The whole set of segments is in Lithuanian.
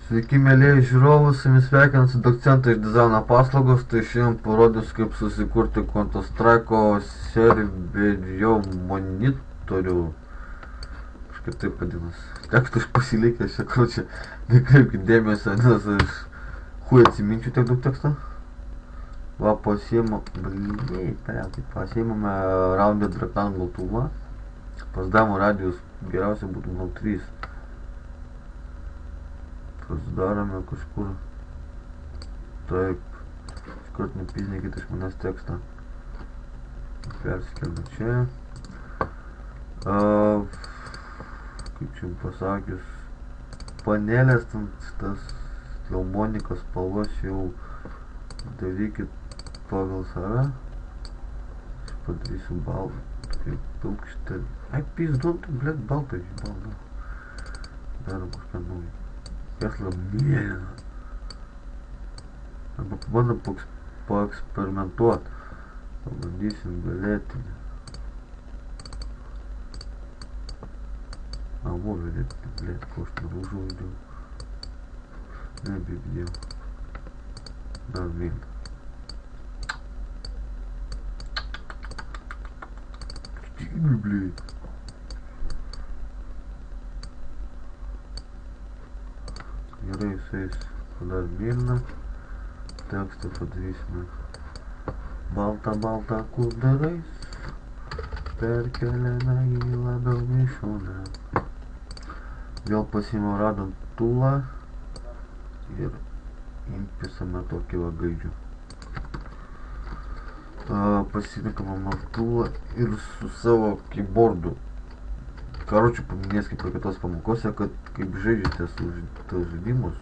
Sveiki, mėlyje žiūrovus, su jumis sveikinasi Dokcento iš dizaino paslaugos. Tai šiandien parodysiu, kaip susikurti Counter-Strike serverio monitorių. Kažkaip taip vadinasi. Tekstą aš pasilikęs, čia kročią, nekreipkit dėmesio, nes aš atsiminčiau tiek daug teksto. Va, pasiėmame Rounded Rectangle toolą. Pasidavimo radijus geriausia būtų 0,3. Pasidarome kažkur. Taip. Iškart nepiznekit iš manęs tekstą. Persikeliu čia. Kaip čia pasakius. Panelės, tas Delmonikos spalvas jau darykit pagal save. Aš padarysiu baltą. Kaip pilkštę. Ai, pizdon, tai blėt, baltą žybalą. Darom kažką naują. Tesla mėlyna. Arba pabandom paeksperimentuot. Pabandysim violetinį. Vo violetinį, blėt, ko aš noriu užuodžiau. Nebijau. Dar mėlyna. Stygui, blėt. Gerai, jisais padarė mėlyną. Tekstą padarysime baltą kur darais. Perkeliame jį labiau mišūną. Vėl pasiėmiau radant toolą ir įpisame tokį va gaidžių. Pasirinkame man toolą ir su savo keyboardu. Karočiui paminės kaip ir kitos pamokose, kad kaip žaidžiate su žaidimus,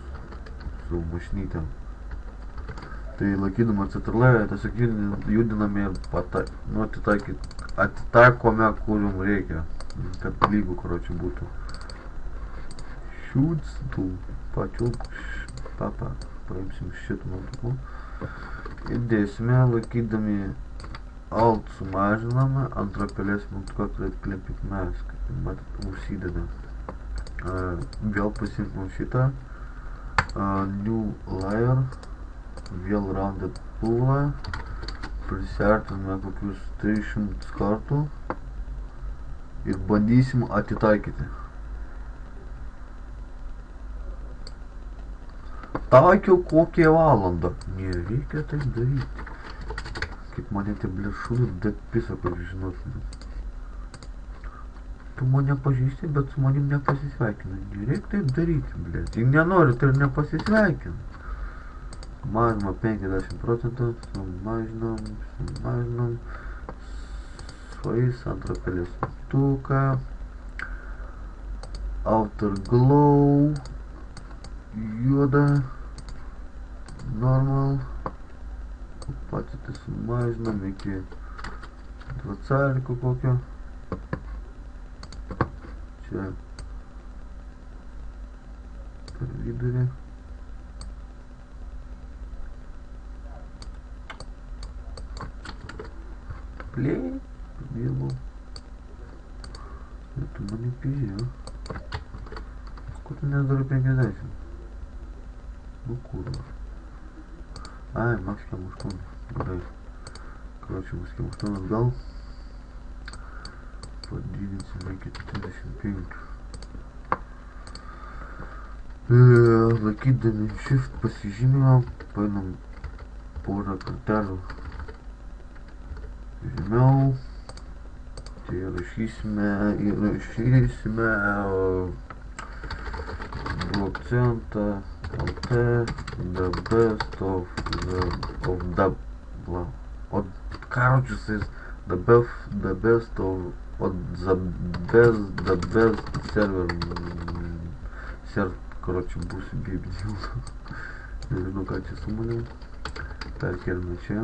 su mašinytėm, tai laikydama CTRL tiesiog judiname ir atitakome, kur jums reikia, kad lygų karočiui būtų. Shoots, tų pačių, paimsim šitą nuotrauką ir dėsime laikydami Alt sumažiname, antrą pelės mygtuką klimpik mes, kaip matot, užsideda. Vėl pasiimam šitą, New Layer, vėl Rounded toolą, prisiartiname kokius 300 kartų ir bandysim atitaikyti. Taikiau kokią valandą. Nereikia taip daryti. Kaip mane tie blėšūnai depisa, kad žinotumė. Tu mane pažįsti, bet su manim nepasisveikina. Nereik taip daryti, blėt. Jei nenori, tai ir nepasisveikina. Sumažinam 50%, sumažinam. Svais, antrą pelės mygtuką. Outer glow. Juoda. Normal. Patį tai sumažinam iki 20 kokio. Čia per vidurį. Plėj, pabėgau. Ir tu mane pėžėjo. Kur tu nedarai 50? Nu kurva. Ai, max kiam 8. Gerai. Короче, мы с кем что отдал. Подвинемся iki 35. Laikydami Shift pasižymėjom, painam porą kartelių žemiau. Tai įrašysime Dokcentą LT, the best of the Karočius the best of the best server, karočiui būsiu bėbidžių. Nežinau, ką čia su manim. Perkelime čia.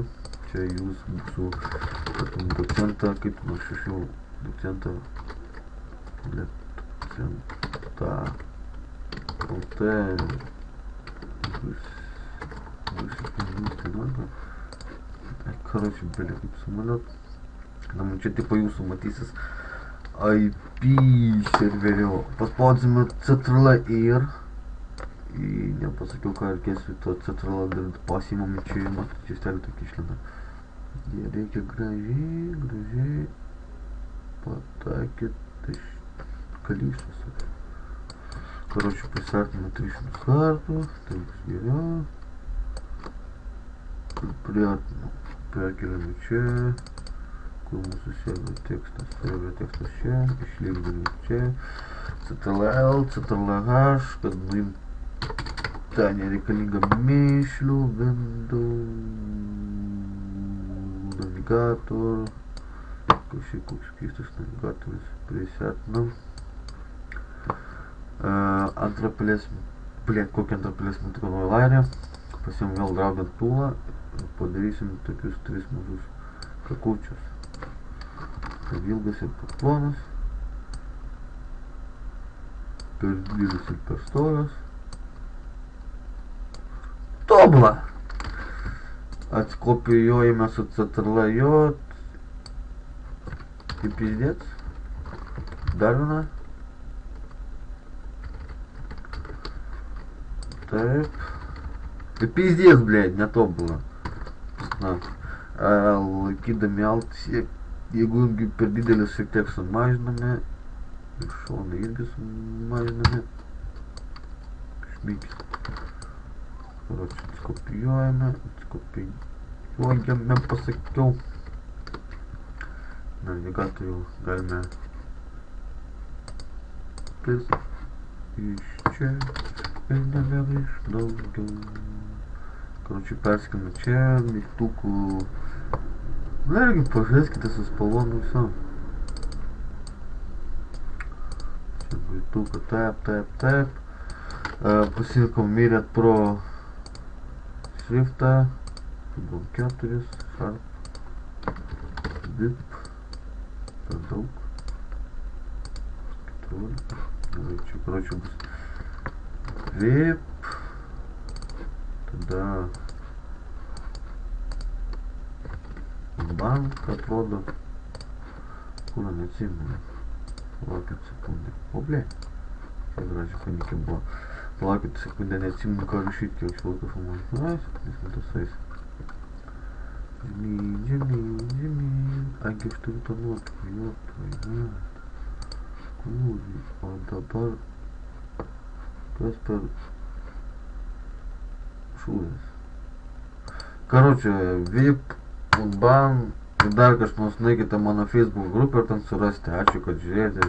Čia jūs būsų, tarkim, Dokcentą, kaip nuo 6 Dokcentą, Dokcentą, LT, Короче, блин, kaip самолет. Нам čia tipo jūsų matysis IP serverio. Paspausime CTRL ir Nepasakiau, ką reikės su to CTRL daryti, pasiimam čia į masto čestelį tokį išlenda. Jie reikia gražiai pataikyti kališas. Короче, присартим 300 карту, так берем. Приятно. Перекидываем че. Курмусу сервер текста че. Išlygdami čia. CTRL, CTRL-H, kad nuimt tą nereikalingą mėšlių, Windows, navigator. Kažkaip koks keistas navigatorius. Prisartinam. Antrą pelės, kokią antrą pelės metiką nuo lairę. Pasiėm vėl draugant toolą ir padarysim tokius 3 mažus kakučius. Per ilgas ir per plonas. Per didelis ir per storas. Tobula! Atkopijuojame su CTRL-J. Kaip pizdėt. Dar viena. Taip. Tai pizdės, blėd, netobula. Na. Laikydami alt, jeigu per didelis šiek tiek sumažiname. Ir šonai irgi sumažiname. Šmykis. Karočią, atskopijuojame, pasakiau. Navigatorių galime iš čia ir nebegaiš daugiau. Karočią, perskime čia, mygtukų. Na irgi pažaiskite su spalvom visam. Čia mygtuką, taip. Pasirinkom Myriad Pro šriftą. Buvom 4, Sharp, Vip, per daug. 14. Čia, karočią, bus Vip. Tada bank atrodo. Kur neatsimenu. Palaukit sekundę. O, blė. Čia gražiai fanikė buvo. Palaukit sekundę, neatsimenu, ką rašyti, kiek švilką filmuoju. Ai, 7 metus. Žemyn. Agi, aš turiu tą nuotrauką, joptai. Kūrį. O dabar kas per šūdas. Karočią, VIP, Unban ir dar kažkas nueikite mano Facebook grupę ir ten surasti. Ačiū, kad žiūrėjote.